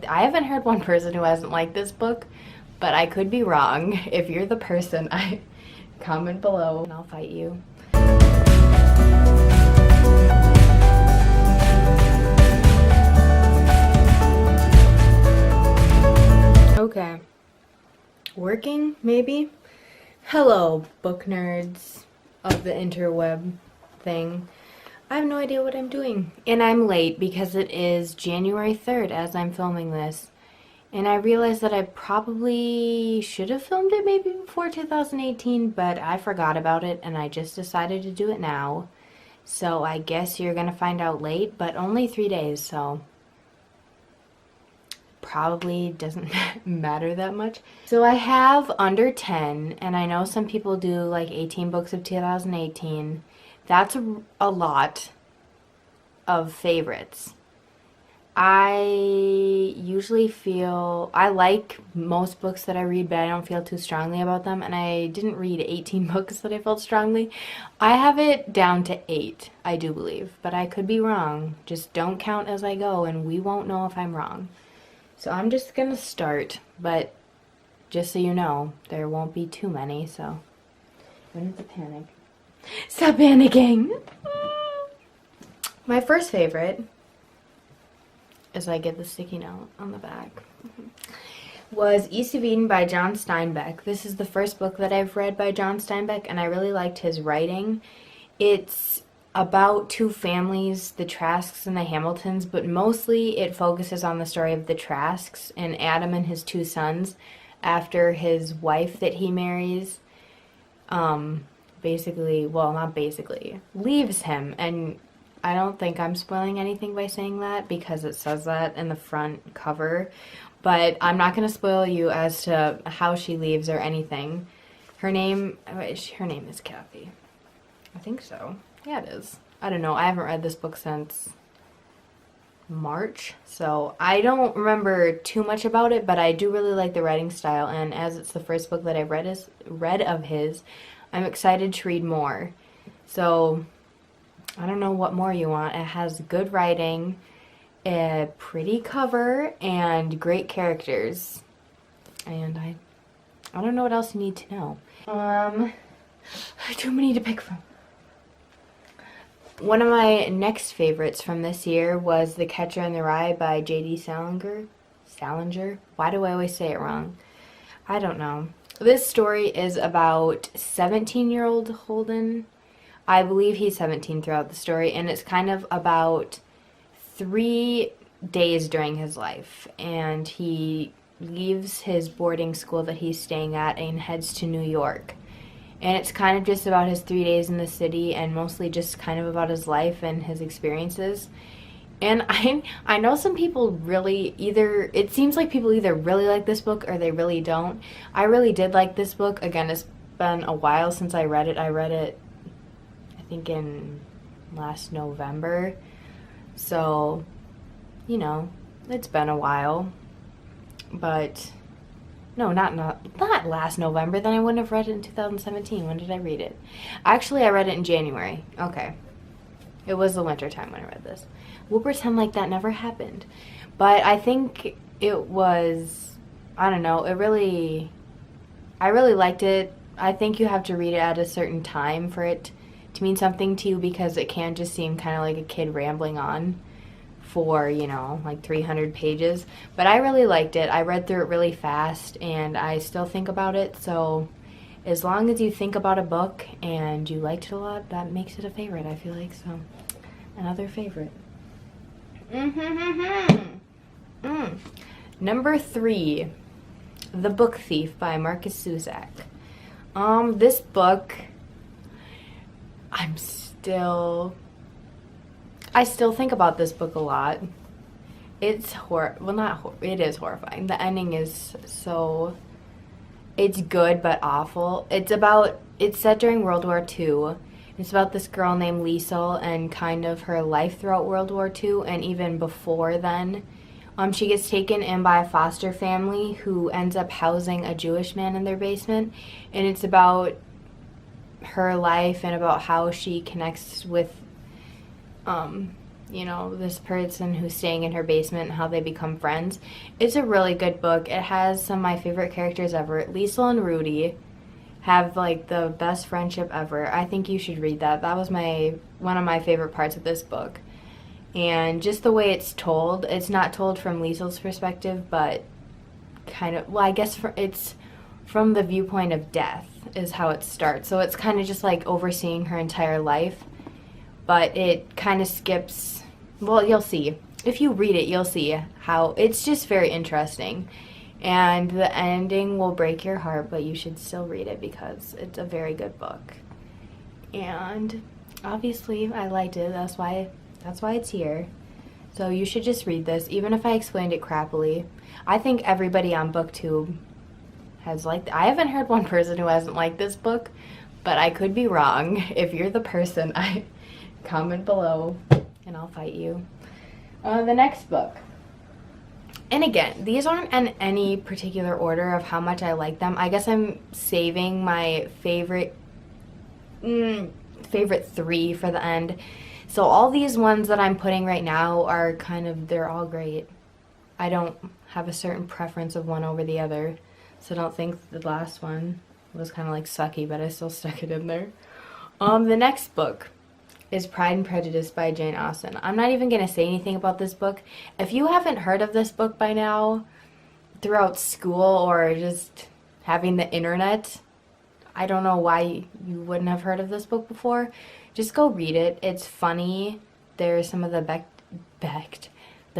I haven't heard one person who hasn't liked this book, but I could be wrong. If you're the person, I comment below and I'll fight you. Okay. Working, maybe? Hello, book nerds of the interweb thing. I have no idea what I'm doing. And I'm late because it is January 3rd as I'm filming this. And I realized that I probably should have filmed it maybe before 2018, but I forgot about it and I just decided to do it now. So I guess you're gonna find out late, but only 3 days, so probably doesn't matter that much. So I have under 10, and I know some people do like 18 books of 2018. That's a lot of favorites. I usually feel, I like most books that I read, but I don't feel too strongly about them, and I didn't read 18 books that I felt strongly. I have it down to 8, I do believe, but I could be wrong. Just don't count as I go, and we won't know if I'm wrong. So I'm just gonna start, but just so you know, there won't be too many, so don't have to panic. Stop panicking! My first favorite, as I get the sticky note on the back, was East of Eden by John Steinbeck. This is the first book that I've read by John Steinbeck, and I really liked his writing. It's about two families, the Trasks and the Hamiltons, but mostly it focuses on the story of the Trasks and Adam and his two sons after his wife that he marries, basically, well, not basically, leaves him. And I don't think I'm spoiling anything by saying that because it says that in the front cover, but I'm not going to spoil you as to how she leaves or anything. Her name is Kathy. I think so. Yeah, it is. I don't know. I haven't read this book since March, so I don't remember too much about it, but I do really like the writing style, and as it's the first book that I've read of his, I'm excited to read more. So I don't know what more you want. It has good writing, a pretty cover, and great characters. And I don't know what else you need to know. Too many to pick from. One of my next favorites from this year was The Catcher in the Rye by J.D. Salinger. Salinger? Why do I always say it wrong? I don't know. This story is about 17-year-old Holden. I believe he's 17 throughout the story, and it's kind of about 3 days during his life. And he leaves his boarding school that he's staying at and heads to New York. And it's kind of just about his 3 days in the city and mostly just kind of about his life and his experiences. And I know some people really it seems like people either really like this book or they really don't. I really did like this book. Again, it's been a while since I read it. I read it, I think, in last November. So, you know, it's been a while. But no, not last November. Then I wouldn't have read it in 2017. When did I read it? Actually, I read it in January. Okay. It was the winter time when I read this. We'll pretend like that never happened. But I think it was, I don't know, I really liked it. I think you have to read it at a certain time for it to mean something to you, because it can just seem kind of like a kid rambling on for, you know, like 300 pages. But I really liked it. I read through it really fast, and I still think about it. So as long as you think about a book and you liked it a lot, that makes it a favorite, I feel like. So another favorite. Number 3, The Book Thief by Marcus Zusak. This book, I still think about this book a lot. It's it is horrifying. The ending is so, it's good but awful. It's set during World War II. It's about this girl named Liesel and kind of her life throughout World War II and even before then. She gets taken in by a foster family who ends up housing a Jewish man in their basement, and it's about her life and about how she connects with you know, this person who's staying in her basement and how they become friends. It's a really good book. It has some of my favorite characters ever. Liesl and Rudy have like the best friendship ever. I think you should read that. That was one of my favorite parts of this book. And just the way it's told, it's not told from Liesl's perspective, but kind of, well, I guess it's from the viewpoint of death is how it starts. So it's kind of just like overseeing her entire life, but it kind of skips, well, you'll see. If you read it, you'll see how it's just very interesting. And the ending will break your heart, but you should still read it because it's a very good book. And obviously, I liked it. That's why it's here. So you should just read this, even if I explained it crappily. I think everybody on BookTube has liked it. I haven't heard one person who hasn't liked this book, but I could be wrong. If you're the person, comment below and I'll fight you. The next book. And again, these aren't in any particular order of how much I like them. I guess I'm saving my favorite three for the end. So all these ones that I'm putting right now are they're all great. I don't have a certain preference of one over the other. So don't think the last one was kind of like sucky, but I still stuck it in there. The next book is Pride and Prejudice by Jane Austen. I'm not even going to say anything about this book. If you haven't heard of this book by now, throughout school or just having the internet, I don't know why you wouldn't have heard of this book before. Just go read it. It's funny. There's some of the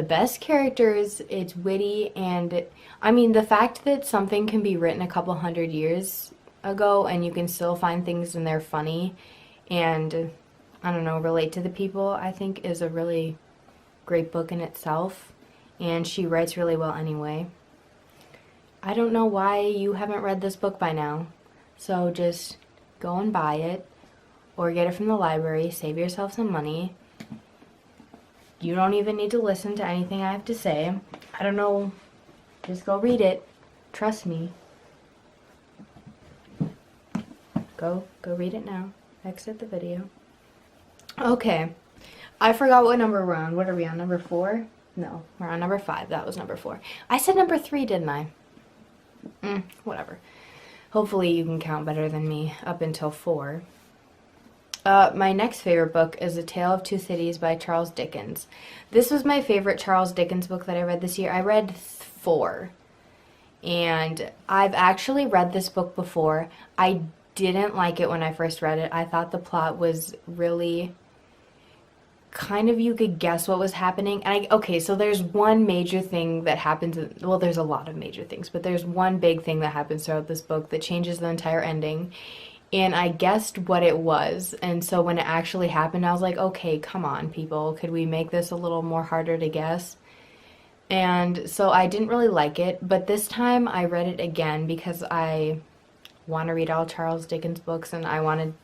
best characters. It's witty, and I mean the fact that something can be written a couple hundred years ago and you can still find things in there funny and I don't know, relate to the people, I think is a really great book in itself, and she writes really well anyway. I don't know why you haven't read this book by now, so just go and buy it or get it from the library, save yourself some money. You don't even need to listen to anything I have to say. I don't know, just go read it. Trust me. Go read it now. Exit the video. Okay, I forgot what number we're on. What are we on, number 4? No, we're on number 5. That was number 4. I said number 3, didn't I? Whatever. Hopefully you can count better than me up until 4. My next favorite book is A Tale of Two Cities by Charles Dickens. This was my favorite Charles Dickens book that I read this year. I read 4. And I've actually read this book before. I didn't like it when I first read it. I thought the plot was really you could guess what was happening. Okay, so there's one major thing that happens. Well, there's a lot of major things, but there's one big thing that happens throughout this book that changes the entire ending. And I guessed what it was. And so when it actually happened, I was like, okay, come on, people. Could we make this a little more harder to guess? And so I didn't really like it. But this time I read it again because I want to read all Charles Dickens books and I wanted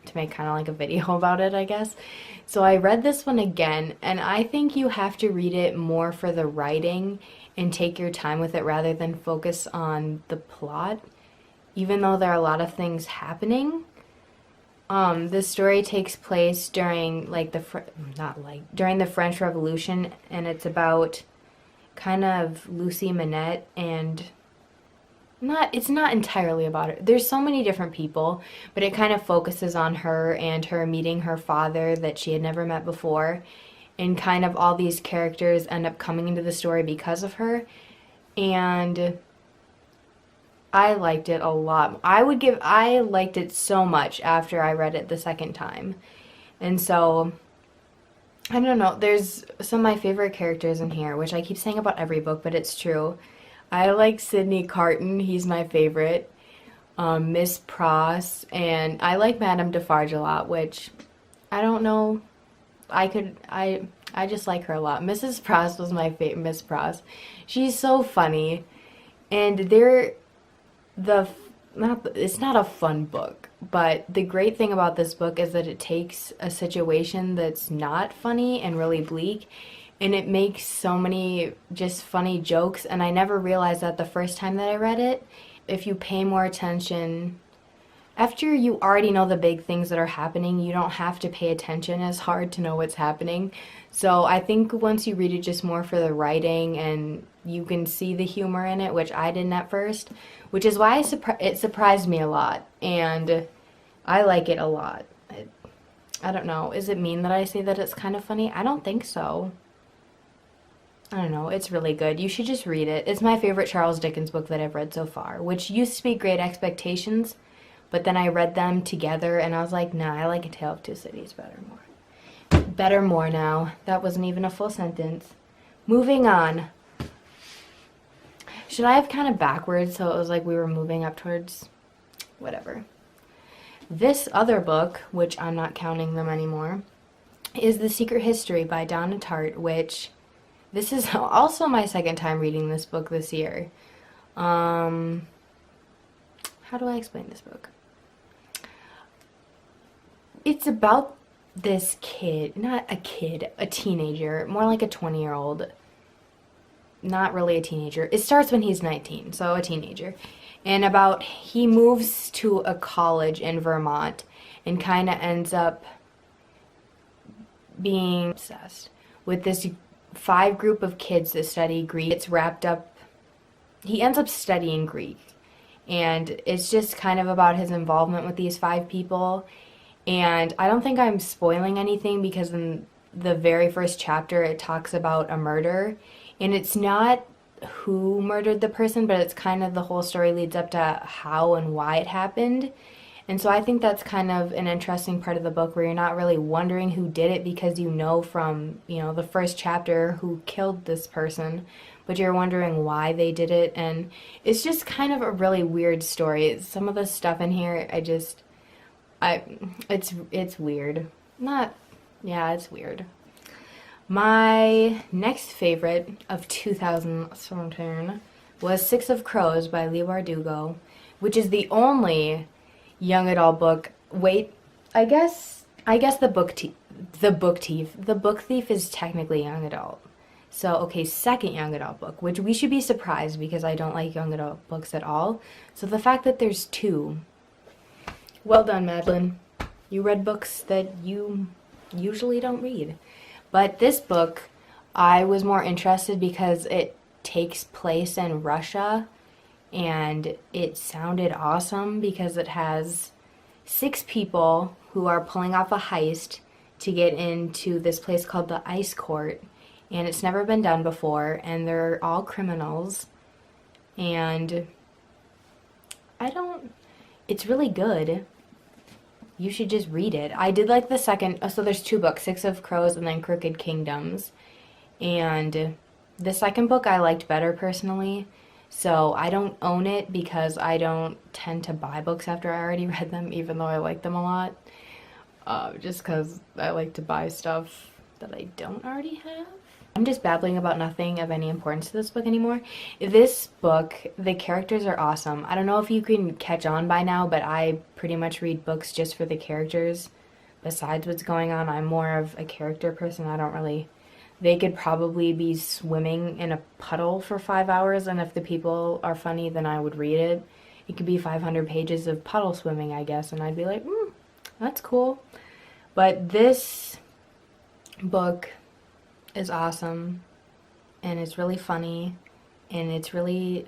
to make kind of like a video about it, I guess. So I read this one again, and I think you have to read it more for the writing and take your time with it rather than focus on the plot. Even though there are a lot of things happening, the story takes place during during the French Revolution, and it's about kind of Lucy Manette and it's not entirely about her. There's so many different people, but it kind of focuses on her and her meeting her father that she had never met before, and kind of all these characters end up coming into the story because of her. And I liked it a lot. I liked it so much after I read it the second time. And so, I don't know, there's some of my favorite characters in here, which I keep saying about every book, but it's true. I like Sidney Carton, he's my favorite. Miss Pross, and I like Madame Defarge a lot, which I don't know, I just like her a lot. Mrs. Pross was my favorite, Miss Pross. She's so funny, and it's not a fun book, but the great thing about this book is that it takes a situation that's not funny and really bleak, and it makes so many just funny jokes, and I never realized that the first time that I read it. If you pay more attention after you already know the big things that are happening, you don't have to pay attention as hard to know what's happening. So I think once you read it just more for the writing and you can see the humor in it, which I didn't at first, which is why it surprised me a lot. And I like it a lot. I don't know. Is it mean that I say that it's kind of funny? I don't think so. I don't know. It's really good. You should just read it. It's my favorite Charles Dickens book that I've read so far, which used to be Great Expectations, but then I read them together and I was like, nah, I like A Tale of Two Cities better more. Better more now. That wasn't even a full sentence. Moving on. Should I have kind of backwards so it was like we were moving up towards whatever. This other book, which I'm not counting them anymore, is The Secret History by Donna Tartt, which this is also my second time reading this book this year. How do I explain this book? It's about this kid, not a kid, a teenager, more like a 20-year-old. Not really a teenager. It starts when he's 19, so a teenager. And about he moves to a college in Vermont and kind of ends up being obsessed with this 5 group of kids that study Greek. It's wrapped up, he ends up studying Greek. And it's just kind of about his involvement with these 5 people. And I don't think I'm spoiling anything because in the very first chapter it talks about a murder. And it's not who murdered the person, but it's kind of the whole story leads up to how and why it happened. And so I think that's kind of an interesting part of the book where you're not really wondering who did it because you know from, the first chapter who killed this person, but you're wondering why they did it. And it's just kind of a really weird story. Some of the stuff in here, it's weird. It's weird. My next favorite of 2017 was Six of Crows by Leigh Bardugo, which is the only young adult book. Wait, I guess The Book Thief is technically young adult. So, okay, second young adult book, which we should be surprised because I don't like young adult books at all. So the fact that there's 2, well done, Madeline. You read books that you usually don't read. But this book, I was more interested because it takes place in Russia, and it sounded awesome because it has 6 people who are pulling off a heist to get into this place called the Ice Court, and it's never been done before, and they're all criminals, and it's really good. You should just read it. I did like the second, so there's 2 books, Six of Crows and then Crooked Kingdoms. And the second book I liked better personally. So I don't own it because I don't tend to buy books after I already read them, even though I like them a lot. Just because I like to buy stuff that I don't already have. I'm just babbling about nothing of any importance to this book anymore. This book, the characters are awesome. I don't know if you can catch on by now, but I pretty much read books just for the characters. Besides what's going on, I'm more of a character person. They could probably be swimming in a puddle for 5 hours, and if the people are funny, then I would read it. It could be 500 pages of puddle swimming, I guess, and I'd be like, that's cool. But this book is awesome, and it's really funny, and it's really,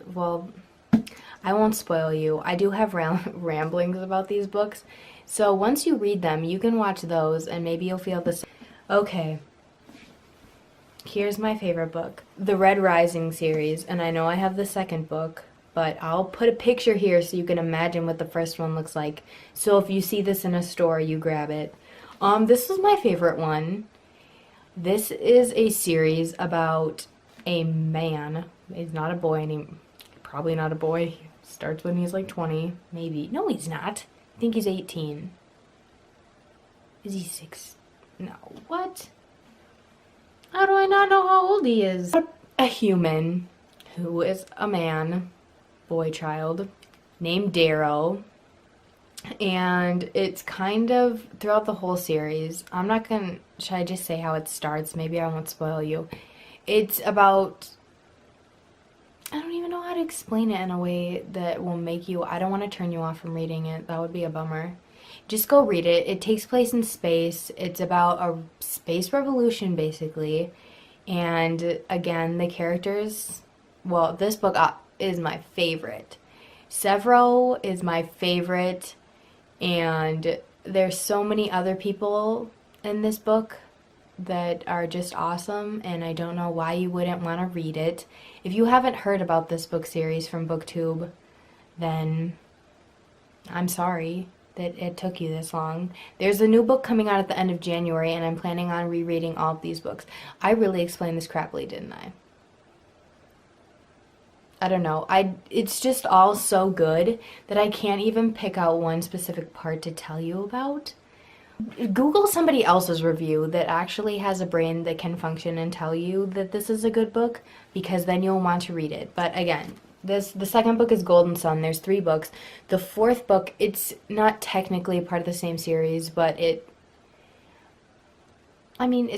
I won't spoil you. I do have ramblings about these books, so once you read them, you can watch those, and maybe you'll feel the same. Okay, here's my favorite book, the Red Rising series, and I know I have the second book, but I'll put a picture here so you can imagine what the first one looks like. So if you see this in a store, you grab it. This is my favorite one. This is a series about a man. He's not a boy anymore. Probably not a boy. He starts when he's like 20, maybe. No, he's not. I think he's 18. Is he 6? No. What? How do I not know how old he is? A human who is a man, boy child, named Darrow. And it's kind of throughout the whole series. Should I just say how it starts? Maybe I won't spoil you. It's about I don't even know how to explain it in a way that will make you, I don't want to turn you off from reading it. That would be a bummer. Just go read it. It takes place in space. It's about a space revolution, basically. And again, the characters, well, this book is my favorite. Severo is my favorite, and there's so many other people in this book that are just awesome, and I don't know why you wouldn't want to read it. If you haven't heard about this book series from BookTube, then I'm sorry that it took you this long. There's a new book coming out at the end of January, and I'm planning on rereading all of these books. I really explained this crappily, didn't I? I don't know. It's just all so good that I can't even pick out one specific part to tell you about. Google somebody else's review that actually has a brain that can function and tell you that this is a good book, because then you'll want to read it. But again, the second book is Golden Son. There's 3 books. The 4th book, it's not technically a part of the same series, but it's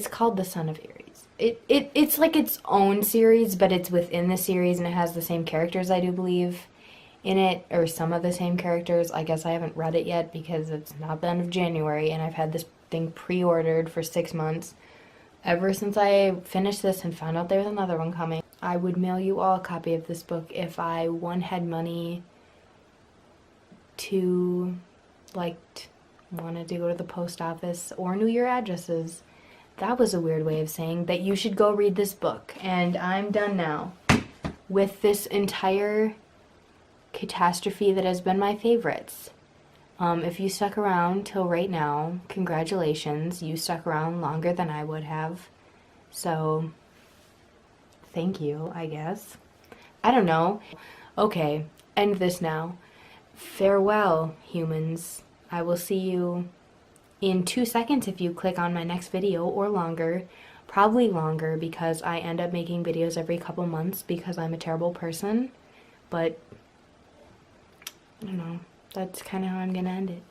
called The Son of Aries. It's like its own series, but it's within the series, and it has the same characters, I do believe, in it, or some of the same characters. I guess I haven't read it yet because it's not the end of January, and I've had this thing pre-ordered for 6 months. Ever since I finished this and found out there's another one coming. I would mail you all a copy of this book if I, one, had money, 2, wanted to go to the post office, or knew your addresses. That was a weird way of saying that you should go read this book. And I'm done now with this entire catastrophe that has been my favorites. If you stuck around till right now, congratulations. You stuck around longer than I would have. So, thank you, I guess. I don't know. Okay, end this now. Farewell, humans. I will see you in 2 seconds if you click on my next video, or longer. Probably longer, because I end up making videos every couple months because I'm a terrible person. But I don't know. That's kind of how I'm gonna end it.